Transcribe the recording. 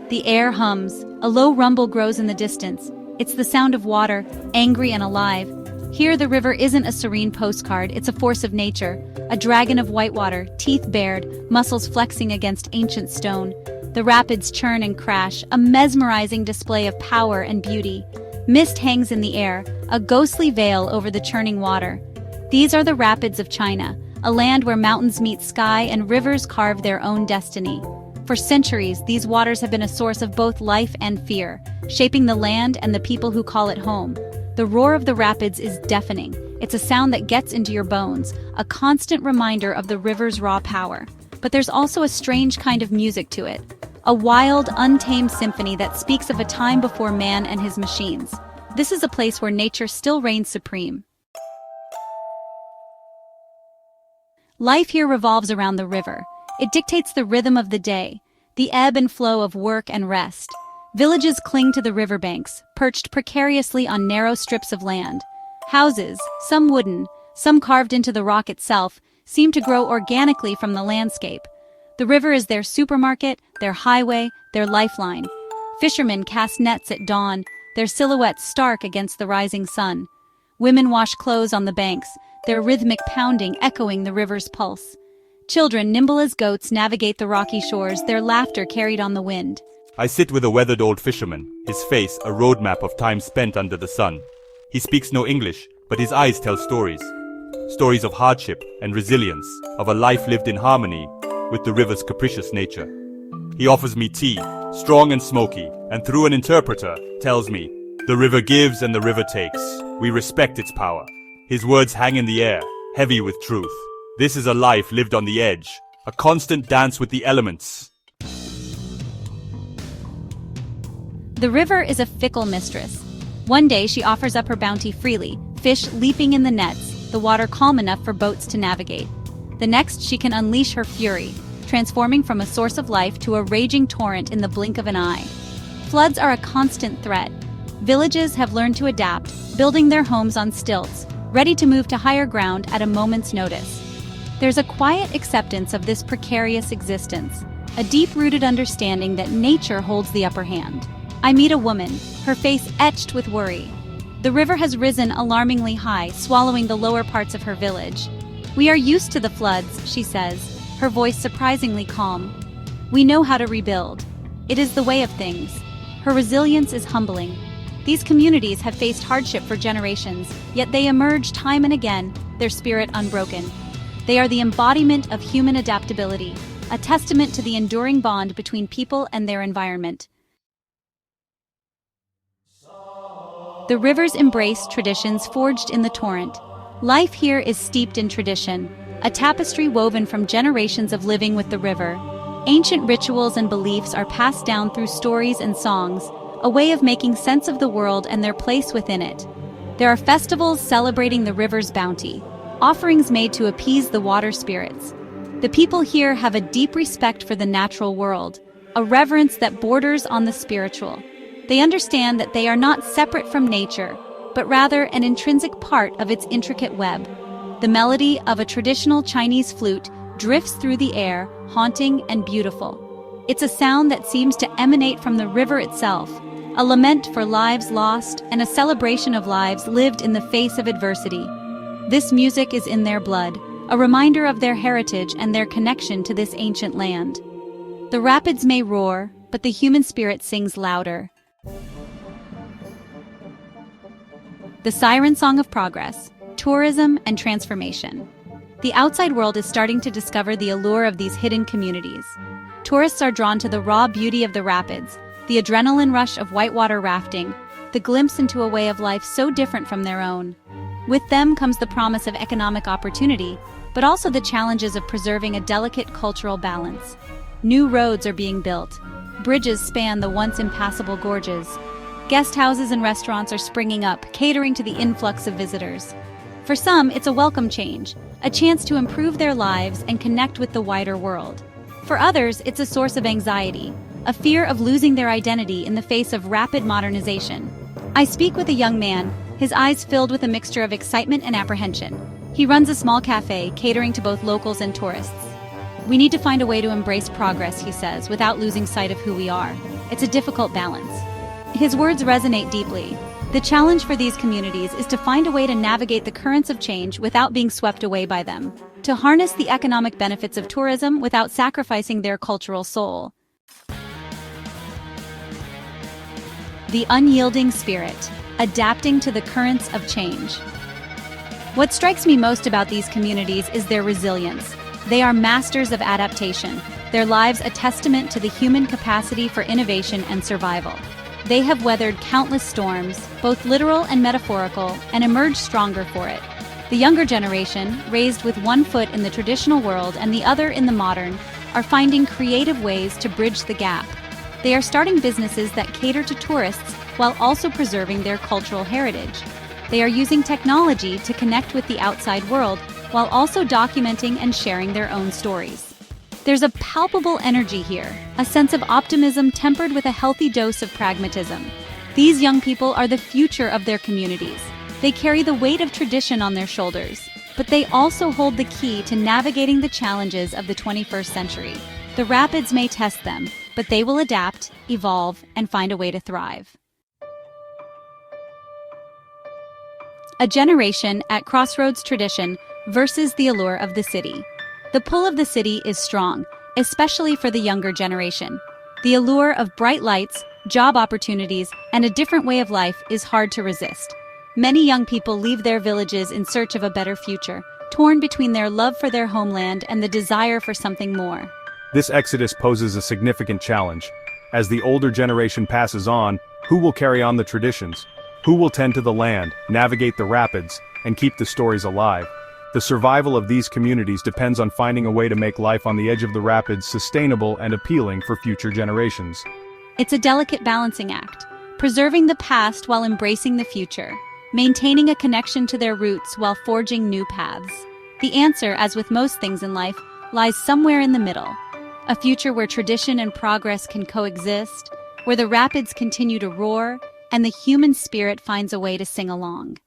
The air hums. A low rumble grows in the distance. It's the sound of water, angry and alive. Here, the river isn't a serene postcard, it's a force of nature. A dragon of whitewater, teeth bared, muscles flexing against ancient stone. The rapids churn and crash, a mesmerizing display of power and beauty. Mist hangs in the air, a ghostly veil over the churning water. These are the rapids of China, a land where mountains meet sky and rivers carve their own destiny. For centuries, these waters have been a source of both life and fear, shaping the land and the people who call it home. The roar of the rapids is deafening. It's a sound that gets into your bones, a constant reminder of the river's raw power. But there's also a strange kind of music to it, a wild, untamed symphony that speaks of a time before man and his machines. This is a place where nature still reigns supreme. Life here revolves around the river. It dictates the rhythm of the day, the ebb and flow of work and rest. Villages cling to the riverbanks, perched precariously on narrow strips of land. Houses, some wooden, some carved into the rock itself, seem to grow organically from the landscape. The river is their supermarket, their highway, their lifeline. Fishermen cast nets at dawn, their silhouettes stark against the rising sun. Women wash clothes on the banks, their rhythmic pounding echoing the river's pulse. Children, nimble as goats, navigate the rocky shores, their laughter carried on the wind. I sit with a weathered old fisherman, his face a roadmap of time spent under the sun. He speaks no English, but his eyes tell stories. Stories of hardship and resilience, of a life lived in harmony with the river's capricious nature. He offers me tea, strong and smoky, and through an interpreter, tells me, the river gives and the river takes. We respect its power. His words hang in the air, heavy with truth. This is a life lived on the edge, a constant dance with the elements. The river is a fickle mistress. One day she offers up her bounty freely, fish leaping in the nets, the water calm enough for boats to navigate. The next she can unleash her fury, transforming from a source of life to a raging torrent in the blink of an eye. Floods are a constant threat. Villages have learned to adapt, building their homes on stilts, ready to move to higher ground at a moment's notice. There's a quiet acceptance of this precarious existence, a deep-rooted understanding that nature holds the upper hand. I meet a woman, her face etched with worry. The river has risen alarmingly high, swallowing the lower parts of her village. We are used to the floods, she says, her voice surprisingly calm. We know how to rebuild. It is the way of things. Her resilience is humbling. These communities have faced hardship for generations, yet they emerge time and again, their spirit unbroken. They are the embodiment of human adaptability, a testament to the enduring bond between people and their environment. The rivers embrace traditions forged in the torrent. Life here is steeped in tradition, a tapestry woven from generations of living with the river. Ancient rituals and beliefs are passed down through stories and songs, a way of making sense of the world and their place within it. There are festivals celebrating the river's bounty, offerings made to appease the water spirits. The people here have a deep respect for the natural world, a reverence that borders on the spiritual. They understand that they are not separate from nature, but rather an intrinsic part of its intricate web. The melody of a traditional Chinese flute drifts through the air, haunting and beautiful. It's a sound that seems to emanate from the river itself, a lament for lives lost and a celebration of lives lived in the face of adversity. This music is in their blood, a reminder of their heritage and their connection to this ancient land. The rapids may roar, but the human spirit sings louder. The siren song of progress, tourism, and transformation. The outside world is starting to discover the allure of these hidden communities. Tourists are drawn to the raw beauty of the rapids, the adrenaline rush of whitewater rafting, the glimpse into a way of life so different from their own. With them comes the promise of economic opportunity, but also the challenges of preserving a delicate cultural balance. New roads are being built. Bridges span the once impassable gorges. Guest houses and restaurants are springing up, catering to the influx of visitors. For some, it's a welcome change, a chance to improve their lives and connect with the wider world. For others, it's a source of anxiety, a fear of losing their identity in the face of rapid modernization. I speak with a young man, his eyes filled with a mixture of excitement and apprehension. He runs a small cafe, catering to both locals and tourists. We need to find a way to embrace progress, he says, without losing sight of who we are. It's a difficult balance. His words resonate deeply. The challenge for these communities is to find a way to navigate the currents of change without being swept away by them, to harness the economic benefits of tourism without sacrificing their cultural soul. The unyielding spirit, adapting to the currents of change. What strikes me most about these communities is their resilience. They are masters of adaptation, their lives a testament to the human capacity for innovation and survival. They have weathered countless storms, both literal and metaphorical, and emerged stronger for it. The younger generation, raised with one foot in the traditional world and the other in the modern, are finding creative ways to bridge the gap. They are starting businesses that cater to tourists while also preserving their cultural heritage. They are using technology to connect with the outside world while also documenting and sharing their own stories. There's a palpable energy here, a sense of optimism tempered with a healthy dose of pragmatism. These young people are the future of their communities. They carry the weight of tradition on their shoulders, but they also hold the key to navigating the challenges of the 21st century. The rapids may test them, but they will adapt, evolve, and find a way to thrive. A generation at crossroads tradition versus the allure of the city. The pull of the city is strong, especially for the younger generation. The allure of bright lights, job opportunities, and a different way of life is hard to resist. Many young people leave their villages in search of a better future, torn between their love for their homeland and the desire for something more. This exodus poses a significant challenge. As the older generation passes on, who will carry on the traditions? Who will tend to the land, navigate the rapids, and keep the stories alive? The survival of these communities depends on finding a way to make life on the edge of the rapids sustainable and appealing for future generations. It's a delicate balancing act, preserving the past while embracing the future, maintaining a connection to their roots while forging new paths. The answer, as with most things in life, lies somewhere in the middle. A future where tradition and progress can coexist, where the rapids continue to roar, and the human spirit finds a way to sing along.